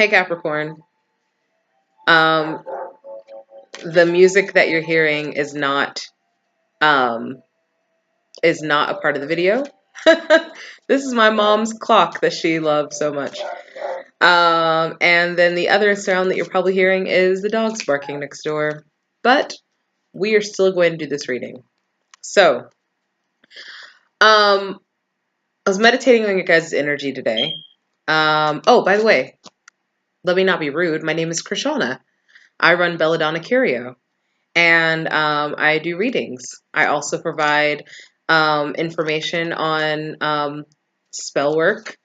Hey Capricorn. Um, the music that you're hearing um is not a part of the video. This is my mom's clock that she loves so much. And then the other sound that you're probably hearing is the dogs barking next door. But we are still going to do this reading. So, I was meditating on your guys' energy today. Oh, by the way, let me not be rude. My name is Krishana. I run Belladonna Curio. And I do readings. I also provide information on spell work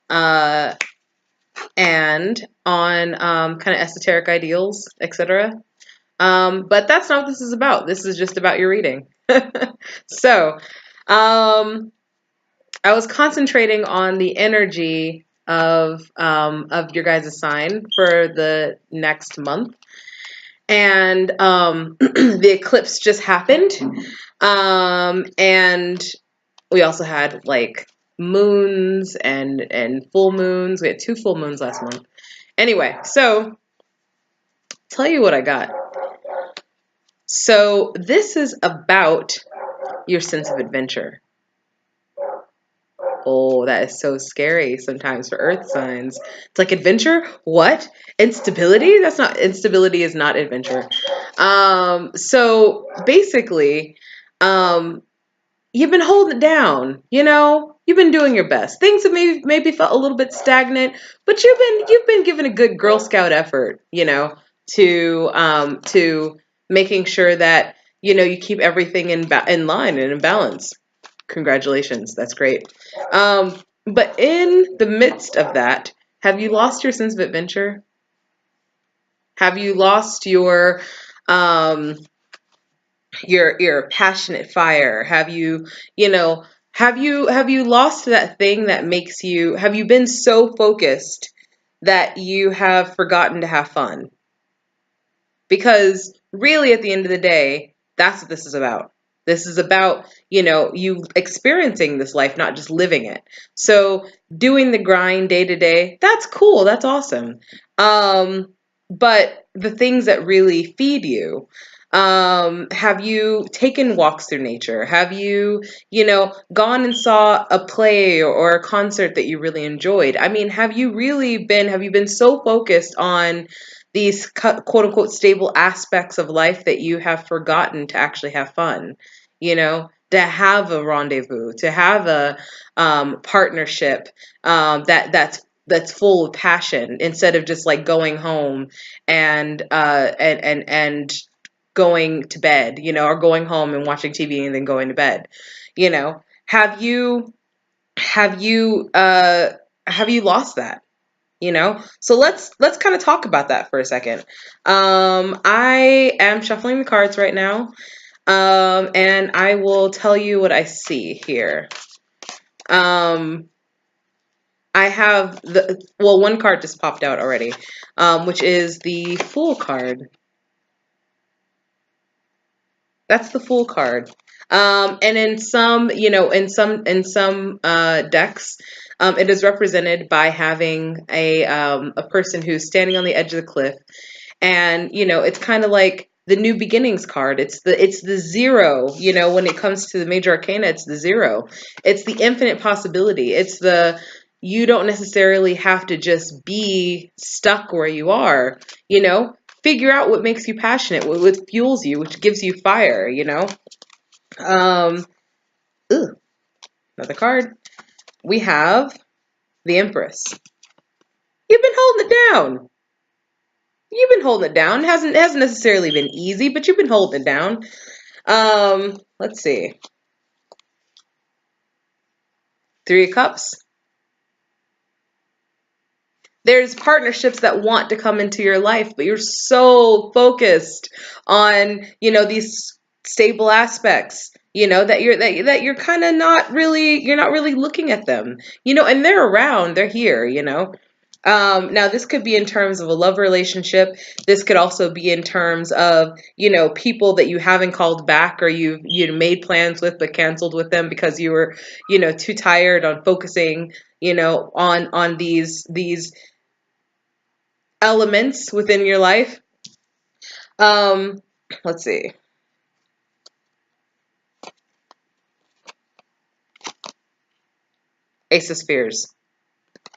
uh, and on kind of esoteric ideals, etc. But that's not what this is about. This is just about your reading. So I was concentrating on the energy of your guys' sign for the next month. And the eclipse just happened. And we also had like moons and full moons. We had 2 full moons last month. Anyway, so tell you what I got. So this is about your sense of adventure. Oh, that is so scary sometimes for earth signs. It's like adventure? What? Instability? That's not instability is not adventure. So basically, you've been holding it down, you know? You've been doing your best. Things have maybe felt a little bit stagnant, but you've been giving a good Girl Scout effort, you know, to making sure that, you know, you keep everything in line and in balance. Congratulations. That's great. But in the midst of that, have you lost your sense of adventure? Have you lost um, your passionate fire? Have you, you know, have you lost that thing that makes you, have you been so focused that you have forgotten to have fun? Because really, at the end of the day, that's what this is about. This is about, you know, you experiencing this life, not just living it. So doing the grind day to day, that's cool. That's awesome. Um, but the things that really feed you, have you taken walks through nature? Have you, you know, gone and saw a play or a concert that you really enjoyed? I mean, have you been so focused on these quote unquote stable aspects of life that you have forgotten to actually have fun, you know, to have a rendezvous, to have a partnership that's full of passion instead of just like going home and going to bed, you know, or going home and watching TV and then going to bed, you know. Have you have you lost that? You know, so let's kind of talk about that for a second. I am shuffling the cards right now, and I will tell you what I see here. um I have one card just popped out already, which is the Fool card. That's the Fool card. And in some, you know, in some decks, it is represented by having a person who's standing on the edge of the cliff, and you know, it's kind of like the New Beginnings card. It's the zero. You know, when it comes to the major arcana, it's the zero. It's the infinite possibility. It's the you don't necessarily have to just be stuck where you are. You know, figure out what makes you passionate, what fuels you, which gives you fire, you know? Um, ooh, another card. We have the Empress. You've been holding it down. You've been holding it down. It hasn't necessarily been easy, but you've been holding it down. Let's see. 3 of Cups. There's partnerships that want to come into your life, but you're so focused on, you know, these stable aspects, you know, that you're kind of not really, you're not really looking at them, you know, and they're around, they're here, you know. Now this could be in terms of a love relationship. This could also be in terms of, you know, people that you haven't called back, or you made plans with but canceled with them because you were, you know, too tired on focusing, you know, on these elements within your life. Um, let's see. Ace of Spheres.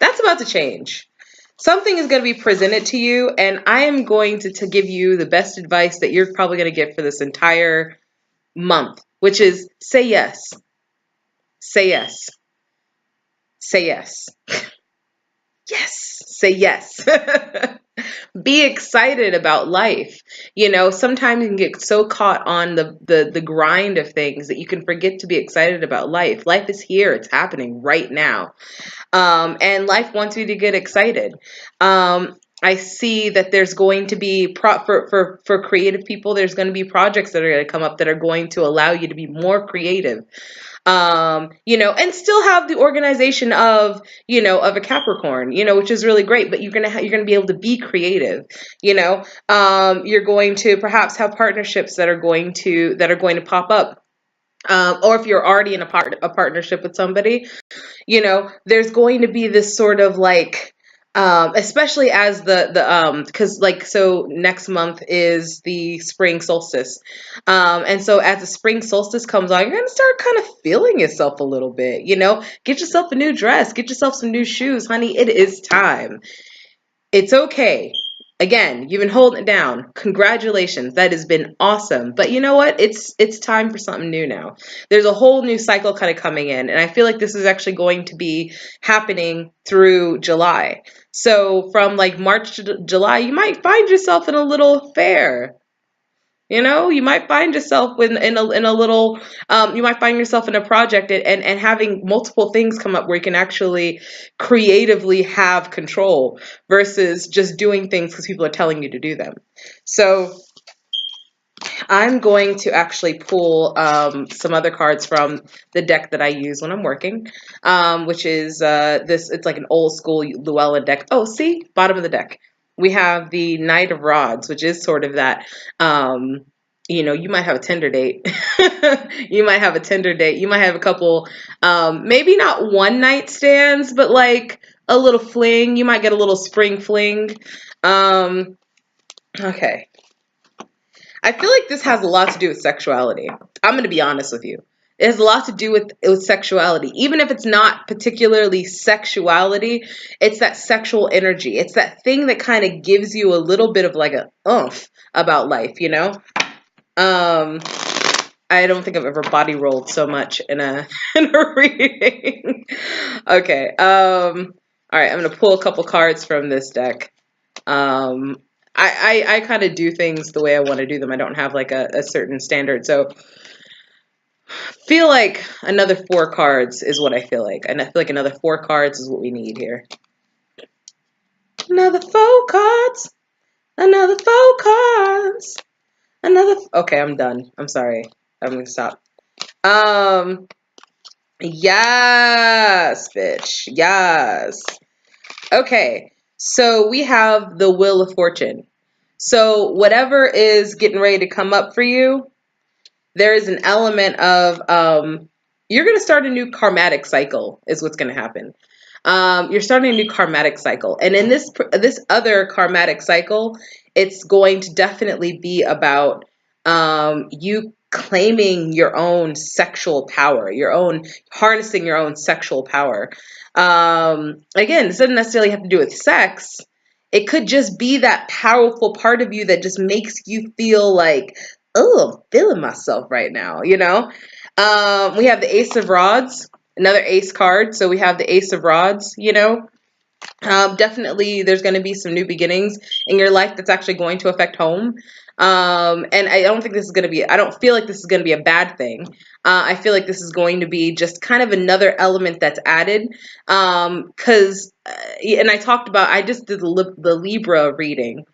That's about to change. Something is going to be presented to you, and I am going to give you the best advice that you're probably going to get for this entire month, which is say yes. Say yes. Say yes. Yes. Say yes. Be excited about life. You know, sometimes you can get so caught on the grind of things that you can forget to be excited about life. Life is here. It's happening right now. And life wants you to get excited. I see that there's going to be for creative people, there's going to be projects that are going to come up that are going to allow you to be more creative. And still have the organization of, of a Capricorn, which is really great, but you're going to be able to be creative, you're going to perhaps have partnerships that are going to pop up. Or if you're already in a partnership with somebody, there's going to be this sort of like, especially as because so next month is the spring solstice. And so as the spring solstice comes on, you're going to start kind of feeling yourself a little bit, get yourself a new dress, get yourself some new shoes, honey. It is time. It's okay. Again, you've been holding it down. Congratulations. That has been awesome. But you know what? It's time for something new now. There's a whole new cycle kind of coming in, and I feel like this is actually going to be happening through July. So from like March to July, you might find yourself in a little fair. You might find yourself in a little, you might find yourself in a project and having multiple things come up where you can actually creatively have control versus just doing things because people are telling you to do them. So I'm going to actually pull some other cards from the deck that I use when I'm working, which is it's like an old school Llewellyn deck. Oh, see, bottom of the deck. We have the Knight of Rods, which is sort of that, you might have a Tinder date. You might have a Tinder date. You might have a couple, maybe not one night stands, but like a little fling. You might get a little spring fling. Okay. I feel like this has a lot to do with sexuality. I'm going to be honest with you. It has a lot to do with sexuality. Even if it's not particularly sexuality, it's that sexual energy. It's that thing that kind of gives you a little bit of like a oomph about life, I don't think I've ever body rolled so much in a in a reading. Okay. All right, I'm going to pull a couple cards from this deck. I kind of do things the way I want to do them. I don't have like a certain standard. So feel like another 4 cards is what I feel like. And I feel like another 4 cards is what we need here. Another 4 cards. Another 4 cards. Okay, I'm done. I'm sorry. I'm going to stop. Yes, bitch. Yes. Okay. So we have the Wheel of Fortune. So whatever is getting ready to come up for you, there is an element of you're going to start a new karmatic cycle is what's going to happen. You're starting a new karmatic cycle. And in this other karmatic cycle, it's going to definitely be about you claiming your own sexual power, harnessing your own sexual power. Again, this doesn't necessarily have to do with sex. It could just be that powerful part of you that just makes you feel like, oh, I'm feeling myself right now, We have the Ace of Rods, another ace card. So we have the Ace of Rods, Definitely there's going to be some new beginnings in your life that's actually going to affect home. And I don't feel like this is going to be a bad thing. I feel like this is going to be just kind of another element that's added. And I just did the Libra reading,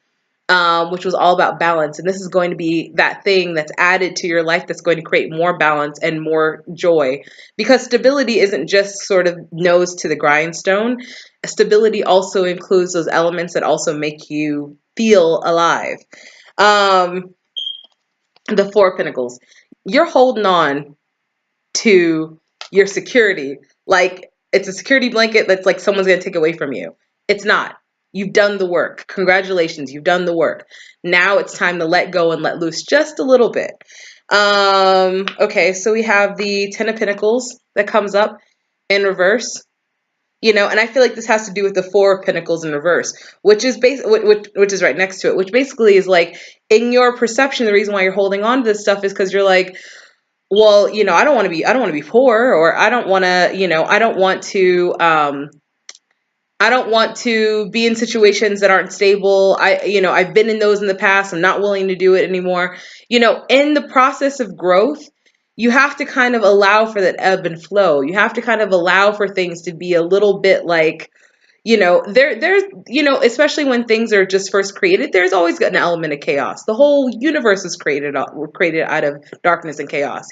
which was all about balance. And this is going to be that thing that's added to your life that's going to create more balance and more joy. Because stability isn't just sort of nose to the grindstone. Stability also includes those elements that also make you feel alive. The 4 of Pentacles. You're holding on to your security like it's a security blanket that's like someone's going to take away from you. It's not. You've done the work. Congratulations, you've done the work. Now it's time to let go and let loose just a little bit. Okay, so we have the Ten of Pentacles that comes up in reverse. And I feel like this has to do with the Four of Pentacles in reverse, which is which is right next to it, which basically is like, in your perception, the reason why you're holding on to this stuff is because you're like, well, I don't want to be poor, or I don't want to, I don't want to be in situations that aren't stable. I've been in those in the past. I'm not willing to do it anymore. In the process of growth, you have to kind of allow for that ebb and flow. You have to kind of allow for things to be a little bit like, there's especially when things are just first created, there's always an element of chaos. The whole universe was created out of darkness and chaos.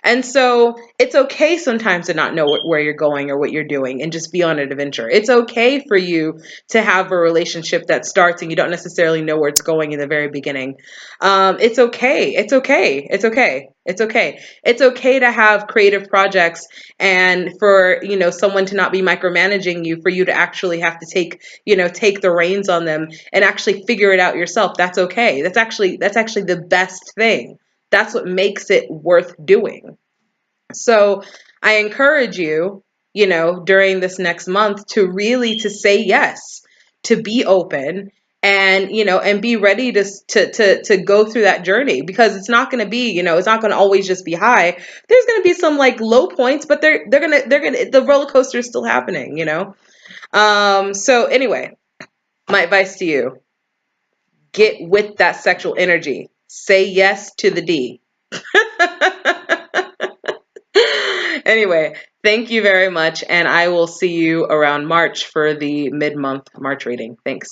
And so it's okay sometimes to not know where you're going or what you're doing and just be on an adventure. It's okay for you to have a relationship that starts and you don't necessarily know where it's going in the very beginning. It's okay. It's okay. It's okay. It's okay. It's okay to have creative projects, and for someone to not be micromanaging you, for you to actually have to take the reins on them and actually figure it out yourself. That's okay. That's actually the best thing. That's what makes it worth doing. So I encourage you, during this next month, to really to say yes, to be open, and and be ready to go through that journey, because it's not going to be, it's not going to always just be high. There's going to be some like low points, but the roller coaster is still happening. So anyway, my advice to you: get with that sexual energy. Say yes to the D. Anyway, thank you very much, and I will see you around March for the mid-month March reading. Thanks.